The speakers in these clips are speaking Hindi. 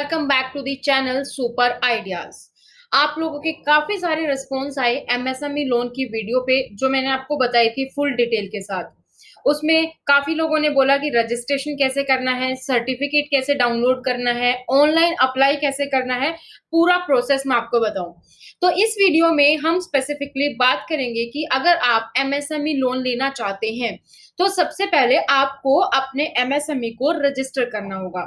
Welcome back to the channel super ideas. आप लोगों के काफी सारे रिस्पॉन्स आए एमएसएमई लोन की वीडियो पे जो मैंने आपको बताई थी फुल डिटेल के साथ। उसमें काफी लोगों ने बोला कि रजिस्ट्रेशन कैसे करना है, सर्टिफिकेट कैसे डाउनलोड करना है, ऑनलाइन अप्लाई कैसे करना है, पूरा प्रोसेस मैं आपको बताऊं। तो इस वीडियो में हम स्पेसिफिकली बात करेंगे कि अगर आप एमएसएमई लोन लेना चाहते हैं तो सबसे पहले आपको अपने एमएसएमई को रजिस्टर करना होगा।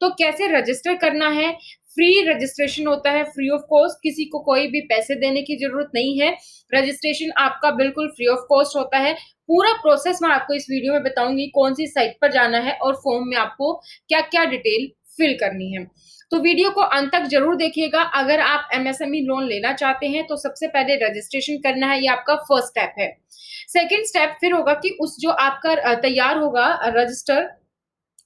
तो कैसे रजिस्टर करना है? फ्री रजिस्ट्रेशन होता है, फ्री ऑफ कॉस्ट, किसी को कोई भी पैसे देने की जरूरत नहीं है। रजिस्ट्रेशन आपका बिल्कुल फ्री ऑफ कॉस्ट होता है। पूरा प्रोसेस मैं आपको इस वीडियो में बताऊंगी, कौन सी साइट पर जाना है और फॉर्म में आपको क्या क्या डिटेल फिल करनी है। तो वीडियो को अंत तक जरूर देखिएगा। अगर आप एमएसएमई लोन लेना चाहते हैं तो सबसे पहले रजिस्ट्रेशन करना है, ये आपका फर्स्ट स्टेप है। सेकेंड स्टेप फिर होगा कि उस जो आपका तैयार होगा रजिस्टर,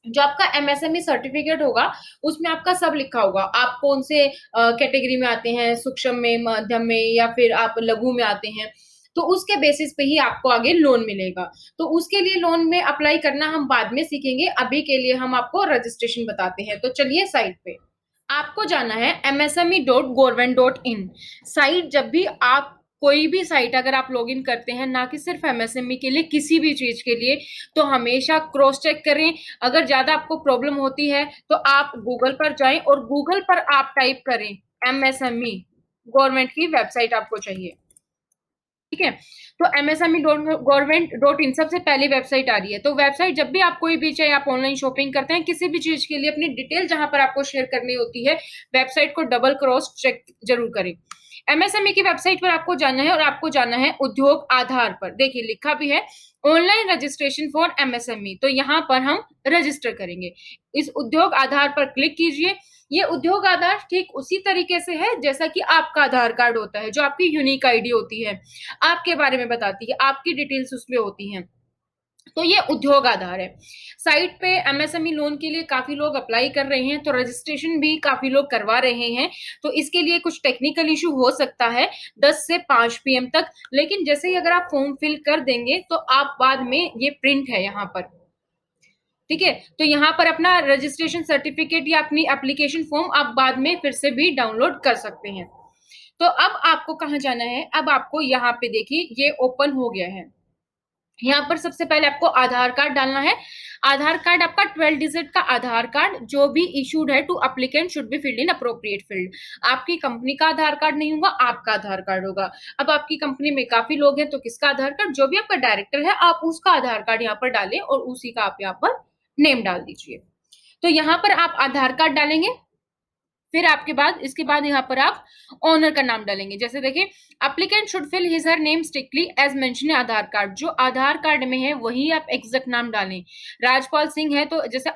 जो आपका एमएसएमई सर्टिफिकेट होगा उसमें आपका सब लिखा होगा। आप कौन से कैटेगरी में आते हैं, सूक्ष्म में, मध्यम में या फिर आप लघु में आते हैं, तो उसके बेसिस पे ही आपको आगे लोन मिलेगा। तो उसके लिए लोन में अप्लाई करना हम बाद में सीखेंगे, अभी के लिए हम आपको रजिस्ट्रेशन बताते हैं। तो चलिए साइट पे आपको जाना है msme.government.in साइट। जब भी आप कोई भी साइट अगर आप लॉगिन करते हैं, ना कि सिर्फ एमएसएमई के लिए, किसी भी चीज के लिए, तो हमेशा क्रॉस चेक करें। अगर ज्यादा आपको प्रॉब्लम होती है तो आप गूगल पर जाएं और गूगल पर आप टाइप करें एमएसएमई, गवर्नमेंट की वेबसाइट आपको चाहिए, ठीक है। तो msme.government.in सबसे पहली वेबसाइट आ रही है। तो वेबसाइट जब भी आप कोई भी, चाहे आप ऑनलाइन शॉपिंग करते हैं, किसी भी चीज के लिए अपनी डिटेल जहां पर आपको शेयर करनी होती है, वेबसाइट को डबल क्रॉस चेक जरूर करें। एमएसएमई की वेबसाइट पर आपको जाना है और आपको जाना है उद्योग आधार पर। देखिए लिखा भी है ऑनलाइन रजिस्ट्रेशन फॉर एमएसएमई, तो यहाँ पर हम रजिस्टर करेंगे। इस उद्योग आधार पर क्लिक कीजिए। ये उद्योग आधार ठीक उसी तरीके से है जैसा कि आपका आधार कार्ड होता है, जो आपकी यूनिक आईडी होती है, आपके बारे में बताती है, आपकी डिटेल्स उसमें होती हैं। तो ये उद्योग आधार है। साइट पे एमएसएमई लोन के लिए काफी लोग अप्लाई कर रहे हैं, तो रजिस्ट्रेशन भी काफी लोग करवा रहे हैं। तो इसके लिए कुछ टेक्निकल इशू हो सकता है 10 से 5 पीएम तक, लेकिन जैसे ही अगर आप फॉर्म फिल कर देंगे तो आप बाद में, ये प्रिंट है यहाँ पर, ठीक है, तो यहाँ पर अपना रजिस्ट्रेशन सर्टिफिकेट या अपनी एप्लीकेशन फॉर्म आप बाद में फिर से भी डाउनलोड कर सकते हैं। तो अब आपको कहाँ जाना है? अब आपको यहाँ पे देखिए ये ओपन हो गया है। यहाँ पर सबसे पहले आपको आधार कार्ड डालना है। आधार कार्ड आपका 12 डिजिट का आधार कार्ड जो भी इशूड है to applicant should be filled in appropriate field. आपकी कंपनी का आधार कार्ड नहीं होगा, आपका आधार कार्ड होगा। अब आपकी कंपनी में काफी लोग हैं तो किसका आधार कार्ड, जो भी आपका डायरेक्टर है आप उसका आधार कार्ड यहाँ पर डालें और उसी का आप यहाँ पर नेम डाल दीजिए। तो यहाँ पर आप आधार कार्ड डालेंगे, फिर आपके बाद इसके बाद यहाँ पर आप ऑनर का नाम डालेंगे। जैसे देखिए applicant should fill his her name strictly as mention Aadhaar card, जो आधार कार्ड में है वही आप एग्जैक्ट नाम डालें। राजपाल सिंह है तो जैसे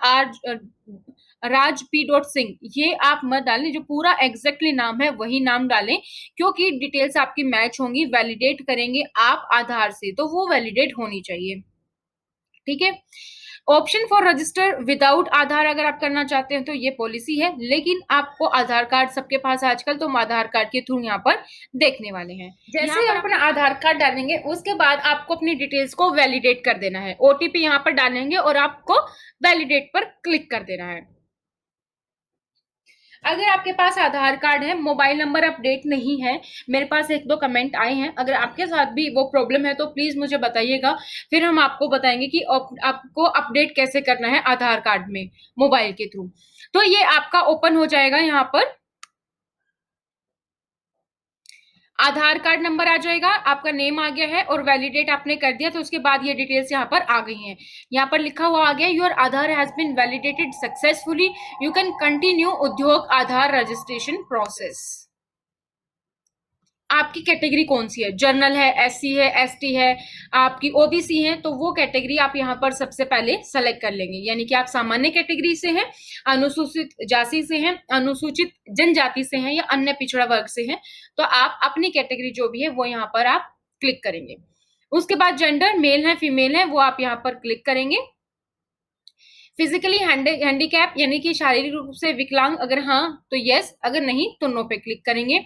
राज पी डॉट सिंह, ये आप मत डालें, जो पूरा एग्जैक्टली नाम है वही नाम डालें, क्योंकि डिटेल्स आपकी मैच होंगी, वैलिडेट करेंगे आप आधार से, तो वो वैलिडेट होनी चाहिए, ठीक है। ऑप्शन फॉर रजिस्टर विदाउट आधार अगर आप करना चाहते हैं तो ये पॉलिसी है, लेकिन आपको आधार कार्ड सबके पास आजकल, तो हम आधार कार्ड के थ्रू यहाँ पर देखने वाले हैं। जैसे ही आप अपना आधार कार्ड डालेंगे उसके बाद आपको अपनी डिटेल्स को वैलिडेट कर देना है। ओटीपी यहाँ पर डालेंगे और आपको वैलिडेट पर क्लिक कर देना है। अगर आपके पास आधार कार्ड है, मोबाइल नंबर अपडेट नहीं है, मेरे पास एक दो कमेंट आए हैं, अगर आपके साथ भी वो प्रॉब्लम है तो प्लीज मुझे बताइएगा, फिर हम आपको बताएंगे कि आपको अपडेट कैसे करना है आधार कार्ड में मोबाइल के थ्रू। तो ये आपका ओपन हो जाएगा, यहाँ पर आधार कार्ड नंबर आ जाएगा, आपका नेम आ गया है और वैलिडेट आपने कर दिया, तो उसके बाद ये डिटेल्स यहाँ पर आ गई हैं। यहाँ पर लिखा हुआ आ गया your Aadhaar has been validated successfully, you can continue Udyog Aadhaar registration process. आपकी कैटेगरी कौन सी है, जनरल है, एससी है, एसटी है, आपकी ओबीसी है, तो वो कैटेगरी आप यहाँ पर सबसे पहले सेलेक्ट कर लेंगे। यानी कि आप सामान्य कैटेगरी से हैं, अनुसूचित जाति से हैं, अनुसूचित जनजाति से हैं या अन्य पिछड़ा वर्ग से हैं, तो आप अपनी कैटेगरी जो भी है वो यहाँ पर आप क्लिक करेंगे। उसके बाद जेंडर मेल है फीमेल है वो आप यहाँ पर क्लिक करेंगे। फिजिकली हैंडीकैप यानी कि शारीरिक रूप से विकलांग, अगर हाँ तो यस, अगर नहीं तो नो पे क्लिक करेंगे।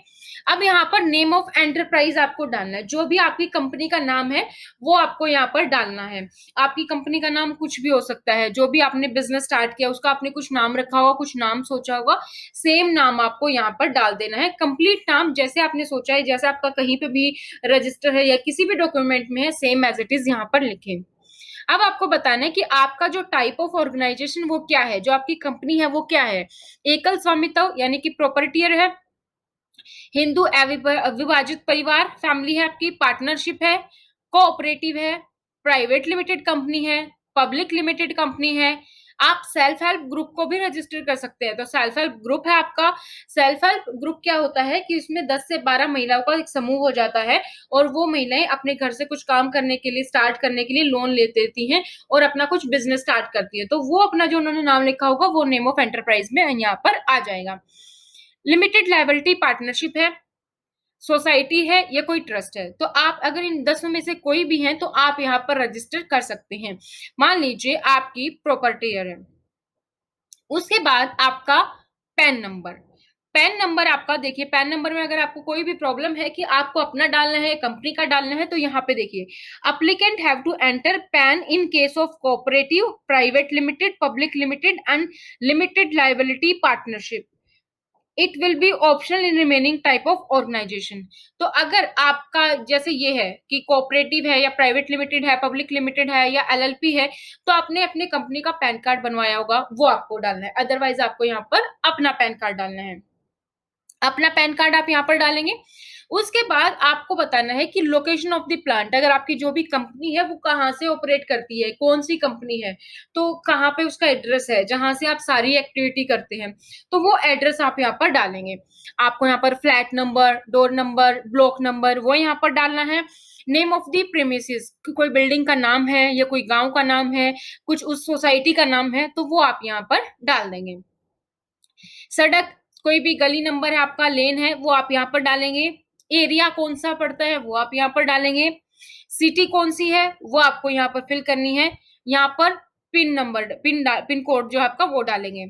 अब यहाँ पर नेम ऑफ एंटरप्राइज आपको डालना है, जो भी आपकी कंपनी का नाम है वो आपको यहाँ पर डालना है। आपकी कंपनी का नाम कुछ भी हो सकता है, जो भी आपने बिजनेस स्टार्ट किया उसका आपने कुछ नाम रखा होगा, कुछ नाम सोचा होगा, सेम नाम आपको यहाँ पर डाल देना है। कंप्लीट नाम जैसे आपने सोचा है, जैसे आपका कहीं पे भी रजिस्टर है या किसी भी डॉक्यूमेंट में है, सेम एज इट इज यहाँ पर लिखें। अब आपको बताना है कि आपका जो टाइप ऑफ ऑर्गेनाइजेशन वो क्या है, जो आपकी कंपनी है वो क्या है। एकल स्वामित्व यानी कि प्रॉपर्टियर है, हिंदू अविभाजित परिवार फैमिली है आपकी, पार्टनरशिप है, कोऑपरेटिव है, प्राइवेट लिमिटेड कंपनी है, पब्लिक लिमिटेड कंपनी है। आप सेल्फ हेल्प ग्रुप को भी रजिस्टर कर सकते हैं, तो सेल्फ हेल्प ग्रुप है आपका। सेल्फ हेल्प ग्रुप क्या होता है कि इसमें 10 से 12 महिलाओं का एक समूह हो जाता है, और वो महिलाएं अपने घर से कुछ काम करने के लिए, स्टार्ट करने के लिए लोन ले देती हैं और अपना कुछ बिजनेस स्टार्ट करती है। तो वो अपना जो उन्होंने नाम लिखा होगा वो नेम ऑफ एंटरप्राइज में यहाँ पर आ जाएगा। लिमिटेड लायबिलिटी पार्टनरशिप है, सोसाइटी है, या कोई ट्रस्ट है। तो आप अगर इन 10 में से कोई भी हैं तो आप यहाँ पर रजिस्टर कर सकते हैं। मान लीजिए आपकी प्रॉपर्टीयर है। उसके बाद आपका पैन नंबर। पैन नंबर आपका देखिए, पैन नंबर में अगर आपको कोई भी प्रॉब्लम है कि आपको अपना डालना है, कंपनी का डालना है, तो यहाँ पे देखिए, applicant have to enter PAN in case of cooperative, private limited, public limited and limited liability partnership. It will be optional in remaining type of organisation. तो अगर आपका जैसे ये है कि कोऑपरेटिव है या प्राइवेट लिमिटेड है, पब्लिक लिमिटेड है या एलएलपी है, तो आपने अपने कंपनी का पैन कार्ड बनवाया होगा, वो आपको डालना है। अदरवाइज आपको यहाँ पर अपना पैन कार्ड डालना है। अपना पैन कार्ड आप यहाँ पर डालेंगे। उसके बाद आपको बताना है कि लोकेशन ऑफ द प्लांट, अगर आपकी जो भी कंपनी है वो कहाँ से ऑपरेट करती है, कौन सी कंपनी है, तो कहाँ पे उसका एड्रेस है जहां से आप सारी एक्टिविटी करते हैं, तो वो एड्रेस आप यहाँ पर डालेंगे। आपको यहाँ पर flat number, door number, block number वो यहाँ पर डालना है। नेम ऑफ दी प्रीमिसेस, कोई बिल्डिंग का नाम है या कोई गांव का नाम है, कुछ उस सोसाइटी का नाम है, तो वो आप यहाँ पर डाल देंगे। सड़क, कोई भी गली नंबर है आपका, लेन है, वो आप यहाँ पर डालेंगे। एरिया कौन सा पड़ता है वो आप यहाँ पर डालेंगे। सिटी कौन सी है वो आपको यहाँ पर फिल करनी है। यहाँ पर पिन नंबर, पिन कोड जो आपका वो डालेंगे।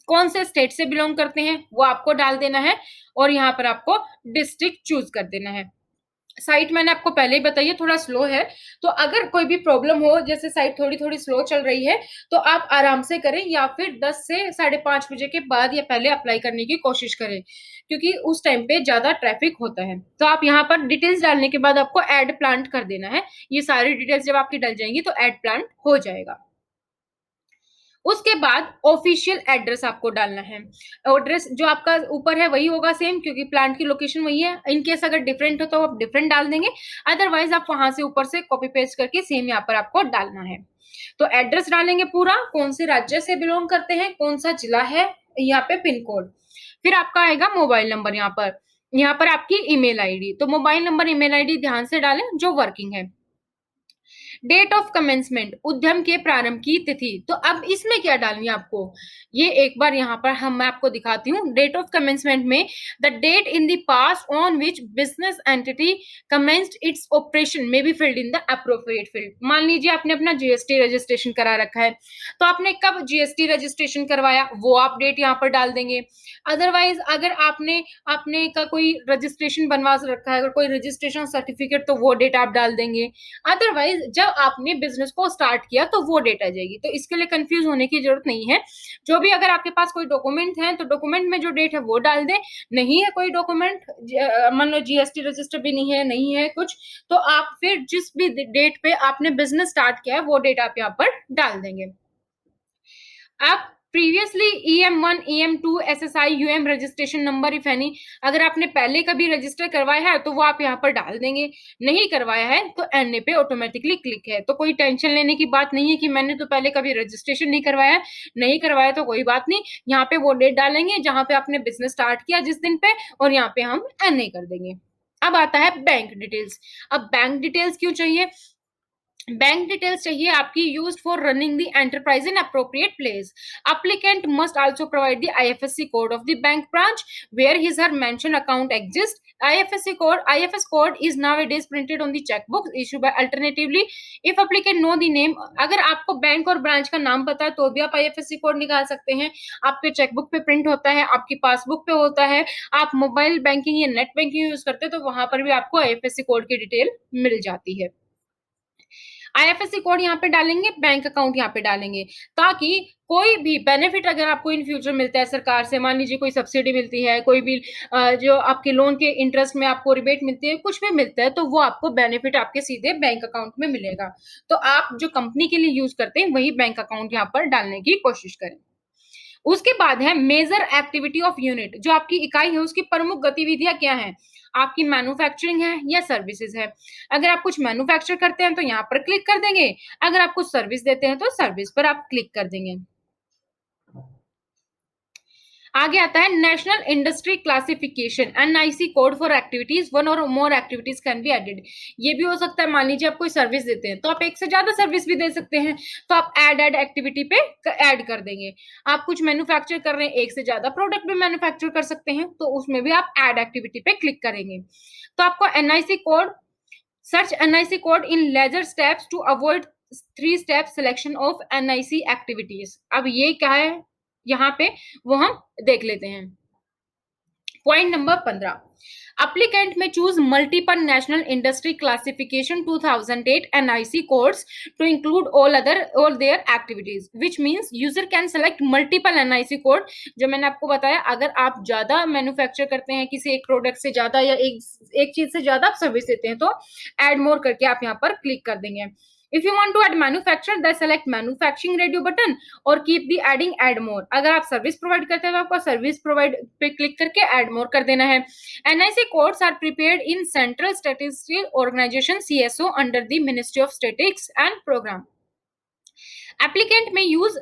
कौन से स्टेट से बिलोंग करते हैं वो आपको डाल देना है, और यहाँ पर आपको डिस्ट्रिक्ट चूज कर देना है। साइट मैंने आपको पहले ही बताई है थोड़ा स्लो है, तो अगर कोई भी प्रॉब्लम हो, जैसे साइट थोड़ी थोड़ी स्लो चल रही है, तो आप आराम से करें, या फिर 10 से 5:30 बजे के बाद या पहले अप्लाई करने की कोशिश करें, क्योंकि उस टाइम पे ज्यादा ट्रैफिक होता है। तो आप यहाँ पर डिटेल्स डालने के बाद आपको एड प्लांट कर देना है। ये सारी डिटेल्स जब आपकी डल जाएंगी तो एड प्लांट हो जाएगा। उसके बाद ऑफिशियल एड्रेस आपको डालना है। एड्रेस जो आपका ऊपर है वही होगा सेम, क्योंकि प्लांट की लोकेशन वही है। इनकेस अगर डिफरेंट हो तो आप डिफरेंट डाल देंगे, अदरवाइज आप वहां से ऊपर से कॉपी पेस्ट करके सेम यहाँ पर आपको डालना है। तो एड्रेस डालेंगे पूरा, कौन से राज्य से बिलोंग करते हैं, कौन सा जिला है, यहाँ पे पिन कोड। फिर आपका आएगा मोबाइल नंबर, यहाँ पर आपकी ईमेल आईडी। तो मोबाइल नंबर, ईमेल आईडी ध्यान से डालें जो वर्किंग है। डेट ऑफ कमेंसमेंट, उद्यम के प्रारंभ की तिथि। तो अब इसमें क्या डालनी है आपको, ये एक बार यहाँ पर मैं आपको दिखाती हूँ। डेट ऑफ कमेंसमेंट में the date in the past on which business entity commenced its operation में be filled in the appropriate field. मान लीजिए आपने अपना जीएसटी रजिस्ट्रेशन करा रखा है, तो आपने कब जीएसटी रजिस्ट्रेशन करवाया वो आप डेट यहाँ पर डाल देंगे। अदरवाइज अगर आपने का कोई रजिस्ट्रेशन बनवा रखा है, अगर कोई रजिस्ट्रेशन सर्टिफिकेट, तो वो डेट आप डाल देंगे। अदरवाइज जब आपने बिजनेस को स्टार्ट किया तो वो डेट आ जाएगी। तो इसके लिए कंफ्यूज होने की जरूरत नहीं है। जो भी अगर आपके पास कोई डॉक्यूमेंट है तो डॉक्यूमेंट में जो डेट है वो डाल दे। नहीं है कोई डॉक्यूमेंट, मान लो जीएसटी रजिस्टर भी नहीं है कुछ, तो आप फिर जिस भी डेट पे आपने बिजनेस स्टार्ट किया है वो डेट आप यहाँ पर डाल देंगे। आप previously EM1, EM2, SSI, UM registration number if any, अगर आपने पहले कभी रजिस्टर करवाया है तो वो आप यहाँ पर डाल देंगे। नहीं करवाया है तो NA पे ऑटोमेटिकली क्लिक है। तो कोई टेंशन लेने की बात नहीं है कि मैंने तो पहले कभी रजिस्ट्रेशन नहीं करवाया, नहीं करवाया तो कोई बात नहीं, यहाँ पे वो डेट डालेंगे जहां पे आपने बिजनेस स्टार्ट किया जिस दिन पे, और यहाँ पे हम NA कर देंगे। अब आता है बैंक डिटेल्स। अब बैंक डिटेल्स क्यों चाहिए, बैंक डिटेल्स चाहिए आपकी used for running the enterprise in appropriate place. Applicant must also provide the IFSC code of the bank branch where his or mentioned account exists. IFS code is nowadays printed on the checkbook issued by. Alternatively, if applicant know the name, अगर आपको बैंक और ब्रांच का नाम पता है तो भी आप IFSC कोड निकाल सकते हैं. आपके चेकबुक पे प्रिंट होता है, आपकी पासबुक पे होता है, आप मोबाइल बैंकिंग या नेट बैंकिंग यूज करते हैं तो वहां पर भी आपको IFSC कोड की डिटेल मिल जाती है. आईएफएससी कोड यहाँ पे डालेंगे, बैंक अकाउंट यहाँ पे डालेंगे, ताकि कोई भी बेनिफिट अगर आपको इन फ्यूचर मिलता है सरकार से, मान लीजिए कोई सब्सिडी मिलती है, कोई भी जो आपके लोन के इंटरेस्ट में आपको रिबेट मिलती है, कुछ भी मिलता है, तो वो आपको बेनिफिट आपके सीधे बैंक अकाउंट में मिलेगा. तो आप जो कंपनी के लिए यूज करते हैं वही बैंक अकाउंट यहाँ पर डालने की कोशिश करें. उसके बाद है मेजर एक्टिविटी ऑफ यूनिट. जो आपकी इकाई है उसकी प्रमुख गतिविधियां क्या है. आपकी मैन्युफैक्चरिंग है या सर्विसेज है. अगर आप कुछ मैन्युफैक्चर करते हैं तो यहाँ पर क्लिक कर देंगे, अगर आप कुछ सर्विस देते हैं तो सर्विस पर आप क्लिक कर देंगे. आगे आता है national industry classification, NIC code for activities. One और मोर एक्टिविटीज कैन बी एडेड. ये भी हो सकता है, मान लीजिए आप कोई सर्विस देते हैं तो आप एक से ज्यादा सर्विस भी दे सकते हैं, तो आप ऐड एक्टिविटी पे ऐड कर देंगे. आप कुछ मैन्युफैक्चर कर रहे हैं, एक से ज्यादा प्रोडक्ट भी मैन्युफैक्चर कर सकते हैं, तो उसमें भी आप ऐड एक्टिविटी पे क्लिक करेंगे. तो आपको NIC code, search NIC code in lesser steps to avoid 3 step selection of NIC activities. अब ये क्या है यहाँ पे वो हम देख लेते हैं. Point number 15, applicant may choose multiple national industry classification 2008 NIC codes to include all their activities, which means user can select multiple NIC code. जो मैंने आपको बताया, अगर आप ज्यादा मैन्युफैक्चर करते हैं, किसी एक प्रोडक्ट से ज्यादा या एक चीज से ज्यादा आप सर्विस देते हैं, तो एड मोर करके आप यहाँ पर क्लिक कर देंगे. If you want to add manufacturer, then select manufacturing radio button और keep the adding add more. अगर आप सर्विस प्रोवाइड करते हैं तो आपको सर्विस प्रोवाइड पे क्लिक करके add more कर देना है. NIC codes are prepared in Central Statistical Organization CSO under the Ministry of Statistics and Program. Applicant may use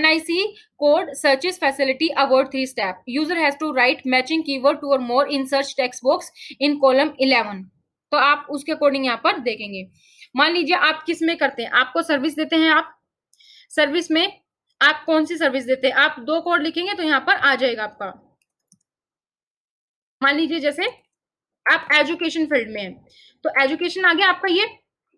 NIC code searches facility about 3 step. User has to write matching keyword 2 or more in search text box in column 11. तो आप उसके अकॉर्डिंग यहाँ पर देखेंगे. मान लीजिए आप किस में करते हैं, आपको सर्विस देते हैं, आप सर्विस में आप कौन सी सर्विस देते हैं, आप 2 कोड लिखेंगे तो यहाँ पर आ जाएगा आपका. मान लीजिए जैसे आप एजुकेशन फील्ड में हैं, तो एजुकेशन आ गया आपका, ये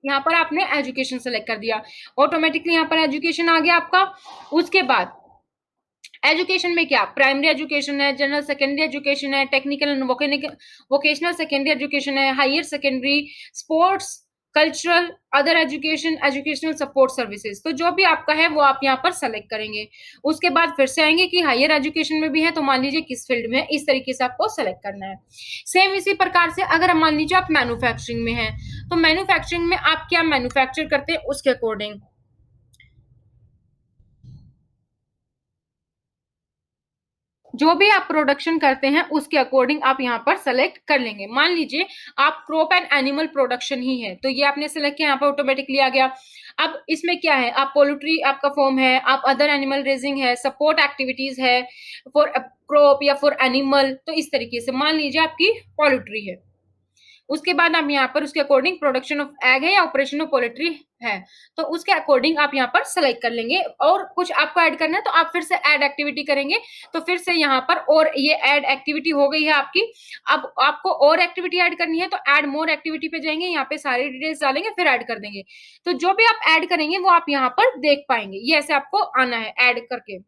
यहाँ पर आपने एजुकेशन सेलेक्ट कर दिया, ऑटोमेटिकली यहाँ पर एजुकेशन आ गया आपका. उसके बाद एजुकेशन में क्या, प्राइमरी एजुकेशन है, जनरल सेकेंडरी एजुकेशन है, technical and vocational secondary education है, higher secondary, sports, cultural, other education, educational support services. तो जो भी आपका है वो आप यहाँ पर सेलेक्ट करेंगे. उसके बाद फिर से आएंगे कि हायर एजुकेशन में भी है, तो मान लीजिए किस फील्ड में, इस तरीके से आपको सेलेक्ट करना है. सेम इसी प्रकार से अगर मान लीजिए आप मैन्युफैक्चरिंग में है, तो मैन्युफैक्चरिंग में आप क्या मैन्युफैक्चर करते हैं उसके अकॉर्डिंग जो भी आप प्रोडक्शन करते हैं उसके अकॉर्डिंग आप यहाँ पर सेलेक्ट कर लेंगे. मान लीजिए आप क्रॉप एंड एनिमल प्रोडक्शन ही है, तो ये आपने सेलेक्ट किया, यहाँ पर ऑटोमेटिकली आ गया. अब इसमें क्या है, आप पोल्ट्री आपका फॉर्म है, आप अदर एनिमल रेजिंग है, सपोर्ट एक्टिविटीज है फॉर क्रॉप या फॉर एनिमल, तो इस तरीके से मान लीजिए आपकी पोल्ट्री है. उसके बाद आप यहाँ पर उसके अकॉर्डिंग प्रोडक्शन ऑफ एग है या ऑपरेशन ऑफ पोल्ट्री है, तो उसके अकॉर्डिंग आप यहाँ पर सेलेक्ट कर लेंगे. और कुछ आपको ऐड करना है तो आप फिर से ऐड एक्टिविटी करेंगे, तो फिर से यहाँ पर और ये ऐड एक्टिविटी हो गई है आपकी. अब आपको और एक्टिविटी ऐड करनी है तो ऐड मोर एक्टिविटी पे जाएंगे, यहाँ पे सारी डिटेल्स डालेंगे, फिर ऐड कर देंगे. तो जो भी आप ऐड करेंगे वो आप यहाँ पर देख पाएंगे. ये ऐसे आपको आना है ऐड करके.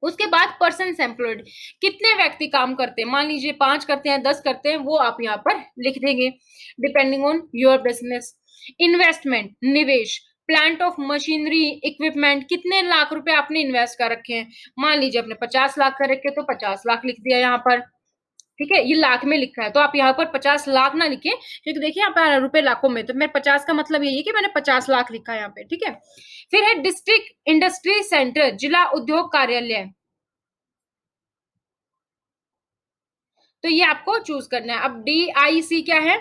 उसके बाद पर्सन एम्प्लॉयड, कितने व्यक्ति काम करते हैं, मान लीजिए 5 करते हैं, 10 करते हैं, वो आप यहाँ पर लिख देंगे depending on your business. Investment, निवेश, प्लांट ऑफ मशीनरी इक्विपमेंट, कितने लाख रुपए आपने इन्वेस्ट कर रखे हैं, मान लीजिए आपने 50 लाख कर रखे तो 50 लाख लिख दिया यहाँ पर. ठीक है, ये लाख में लिखा है तो आप यहाँ पर 50 लाख ना लिखे, क्योंकि देखिए यहाँ पर रुपए लाखों में, तो मैं 50 का मतलब यही है कि मैंने 50 लाख लिखा है यहाँ पे. ठीक है, फिर है डिस्ट्रिक्ट इंडस्ट्री सेंटर, जिला उद्योग कार्यालय, तो ये आपको चूज करना है. अब DIC क्या है,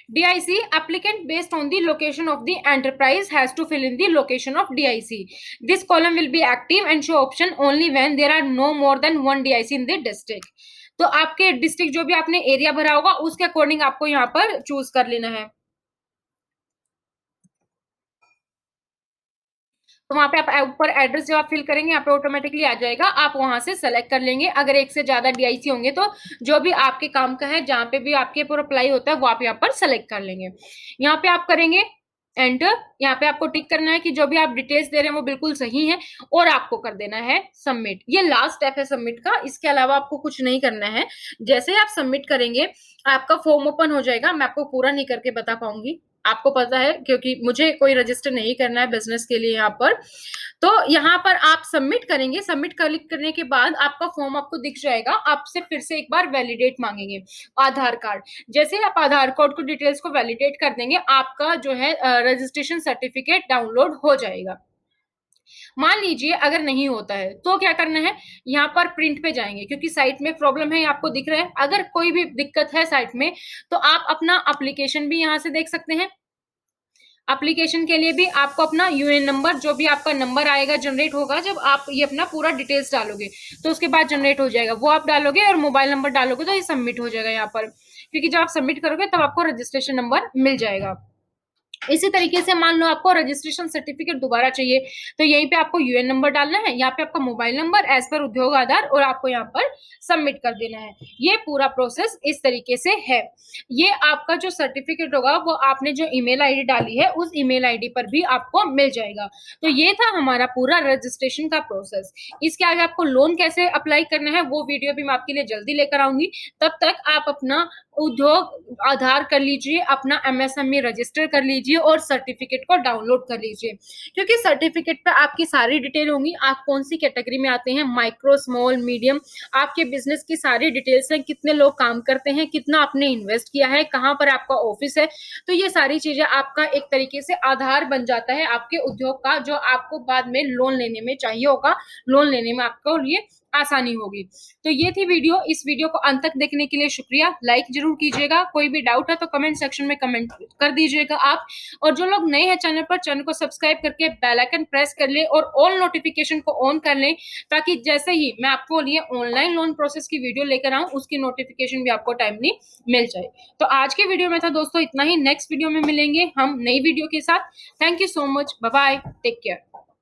DIC applicant based on the location of the enterprise has to fill in the location of DIC. This column will be active and show option only when there are no more than 1 DIC in the district. तो आपके डिस्ट्रिक्ट जो भी आपने एरिया भरा होगा उसके अकॉर्डिंग आपको यहाँ पर चूज कर लेना है. तो वहाँ पे आप ऊपर एड्रेस जब आप फिल करेंगे यहाँ पे ऑटोमेटिकली आ जाएगा, आप वहां से सेलेक्ट कर लेंगे। अगर एक से ज्यादा डीआईसी होंगे तो जो भी आपके काम का है, जहाँ पे भी आपके ऊपर अप्लाई होता है, वो आप यहाँ पर सेलेक्ट कर लेंगे। यहाँ पे आप करेंगे एंटर। यहाँ पे आपको टिक करना है कि जो भी आप डिटेल्स दे रहे हैं वो बिल्कुल सही है, और आपको कर देना है सबमिट। ये लास्ट स्टेप है सबमिट का, इसके अलावा आपको कुछ नहीं करना है। जैसे ही आप सबमिट करेंगे आपका फॉर्म ओपन हो जाएगा। मैं आपको पूरा नहीं करके बता पाऊंगी, आपको पता है, क्योंकि मुझे कोई रजिस्टर नहीं करना है बिजनेस के लिए यहाँ पर। तो यहाँ पर आप सबमिट करेंगे, सबमिट क्लिक करने के बाद आपका फॉर्म आपको दिख जाएगा। आपसे फिर से एक बार वैलिडेट मांगेंगे आधार कार्ड। जैसे ही आप आधार कार्ड को डिटेल्स को वैलिडेट कर देंगे, आपका जो है रजिस्ट्रेशन सर्टिफिकेट डाउनलोड हो जाएगा। मान लीजिए अगर नहीं होता है तो क्या करना है, यहाँ पर प्रिंट पे जाएंगे, क्योंकि साइट में प्रॉब्लम है, आपको दिख रहा है। अगर कोई भी दिक्कत है साइट में तो आप अपना एप्लीकेशन भी यहाँ से देख सकते हैं। एप्लीकेशन के लिए भी आपको अपना यूएन नंबर, जो भी आपका नंबर आएगा जनरेट होगा जब आप ये अपना पूरा डिटेल्स डालोगे, तो उसके बाद जनरेट हो जाएगा, वो आप डालोगे और मोबाइल नंबर डालोगे तो ये सबमिट हो जाएगा यहाँ पर। क्योंकि जब आप सबमिट करोगे तब आपको रजिस्ट्रेशन नंबर मिल जाएगा। इसी तरीके से मान लो आपको रजिस्ट्रेशन सर्टिफिकेट दोबारा चाहिए, तो यहीं पे आपको यूएन नंबर डालना है, यहाँ पे आपका मोबाइल नंबर एज पर उद्योग आधार, और आपको यहाँ पर सबमिट कर देना है। ये पूरा प्रोसेस इस तरीके से है। ये आपका जो सर्टिफिकेट होगा वो आपने जो ईमेल आईडी डाली है उस ईमेल आईडी पर भी आपको मिल जाएगा। तो ये था हमारा पूरा रजिस्ट्रेशन का प्रोसेस। इसके आगे आपको लोन कैसे अप्लाई करना है वो वीडियो भी मैं आपके लिए जल्दी लेकर आऊंगी। तब तक आप अपना उद्योग आधार कर लीजिए, अपना एमएसएमई रजिस्टर कर लीजिए और सर्टिफिकेट को डाउनलोड कर लीजिए, क्योंकि सर्टिफिकेट पे आपकी सारी डिटेल होंगी। आप कौन सी कैटेगरी में आते हैं, माइक्रो, स्मॉल, मीडियम, आपके बिजनेस की सारी डिटेल्स हैं, कितने लोग काम करते हैं, कितना आपने इन्वेस्ट किया है, कहाँ पर आपका ऑफिस है। तो ये सारी चीजें आपका एक तरीके से आधार बन जाता है आपके उद्योग का, जो आपको बाद में लोन लेने में चाहिए होगा, लोन लेने में आपको लिए आसानी होगी। तो ये थी वीडियो। इस वीडियो को अंत तक देखने के लिए शुक्रिया। लाइक जरूर कीजिएगा, कोई भी डाउट है तो कमेंट सेक्शन में कमेंट कर दीजिएगा आप। और जो लोग नए हैं चैनल पर, चैनल को सब्सक्राइब करके बेल आइकन प्रेस कर ले और ऑल नोटिफिकेशन को ऑन कर लें, ताकि जैसे ही मैं आपको लिए ऑनलाइन लोन प्रोसेस की वीडियो लेकर आऊं उसकी नोटिफिकेशन भी आपको टाइमली मिल जाए। तो आज के वीडियो में था दोस्तों इतना ही। नेक्स्ट वीडियो में मिलेंगे हम नई वीडियो के साथ। Thank you so much, bye bye, take care.